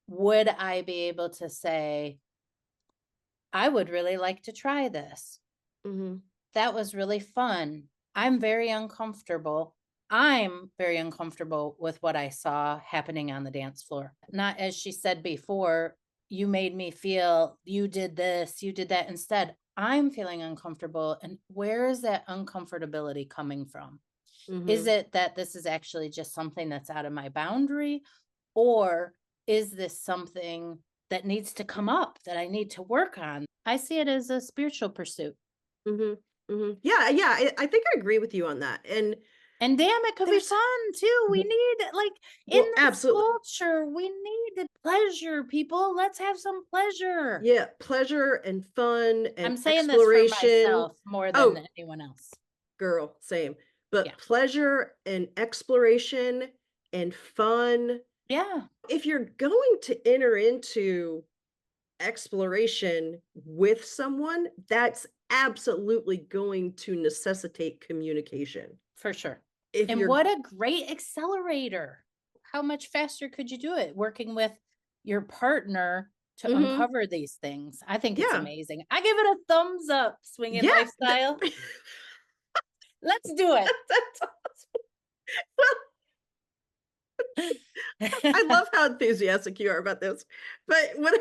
would I be able to say, I would really like to try this? Mhm. That was really fun. I'm very uncomfortable. I'm very uncomfortable with what I saw happening on the dance floor. Not as she said before, you made me feel you did this, you did that. Instead, I'm feeling uncomfortable. And where is that uncomfortability coming from? Is Mhm. it that this is actually just something that's out of my boundary? Or is this something that needs to come up that I need to work on? I see it as a spiritual pursuit. Mhm. Mhm. Yeah, yeah, I think I agree with you on that, and And damn, it could be there's fun too. We w need, like, in well, this absolutely. culture, we need the pleasure, people. Let's have some pleasure. Yeah, pleasure and fun I'm and saying this for exploration. myself more than Oh, anyone else. girl, same. Yeah. But pleasure and exploration and fun. Yeah, If you're going to enter into exploration with someone, that's absolutely going to necessitate communication. for sure. If And you're what a great accelerator. How much faster could you do it working with your partner to Mhm. uncover these things? I think it's Yeah. amazing. I give it a thumbs up, swinging Yeah. lifestyle. Let's do That's awesome. Well, I it. love how enthusiastic you are about this. But what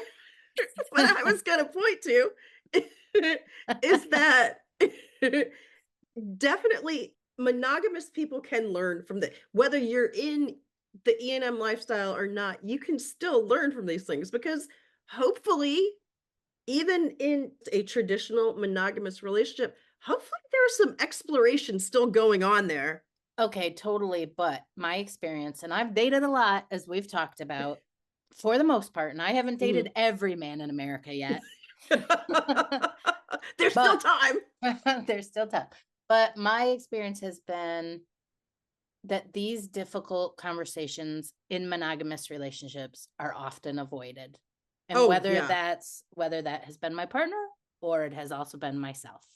I was gonna point to is that definitely monogamous people can learn from the whether you're in the E&M lifestyle or not, you can still learn from these things because hopefully, even in a traditional monogamous relationship, hopefully there's some exploration still going on there. Okay, totally. But my experience, and I've dated a lot, as we've talked about, for the most part, and I haven't dated Mhm. every man in America yet, There's still but time. there's still time. But my experience has been that these difficult conversations in monogamous relationships are often avoided. And Oh, yeah. whether that has been my partner or it has also been myself.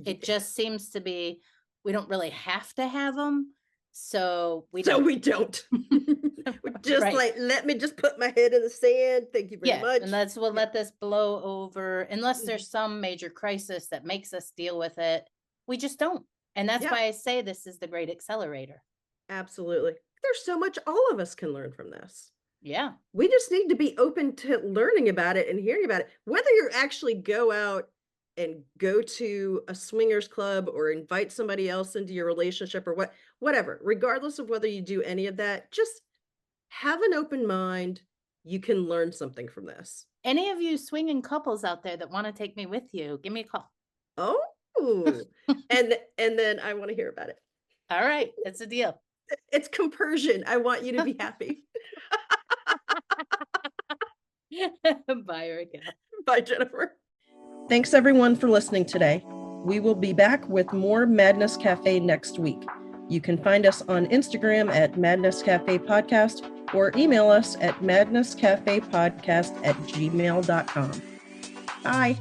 It Ye just seems to be we don't really have to have them, so we So don't. we don't. We're just Right. like, "Let me just put my head in the sand. Thank you very Yeah, and much." let's we'll Yeah. let this blow over unless Mhm. there's some major crisis that makes us deal with it. We just don't. And that's Yeah, why I say this is the great accelerator. absolutely. There's so much all of us can learn from this. Yeah. We just need to be open to learning about it and hearing about it. Whether you actually go out and go to a swingers club or invite somebody else into your relationship or whatever, regardless of whether you do any of that, just have an open mind. You can learn something from this. Any of you swinging couples out there that want to take me with you, give me a call. Oh, and then I want to hear about it. All right, it's a deal. It's compersion. I want you to be happy. Bye, Raquel. Bye, Jennifer. Thanks everyone for listening today. We will be back with more Madness Cafe next week. You can find us on Instagram at Madness Cafe Podcast or email us at madnesscafepodcast@gmail.com. Bye.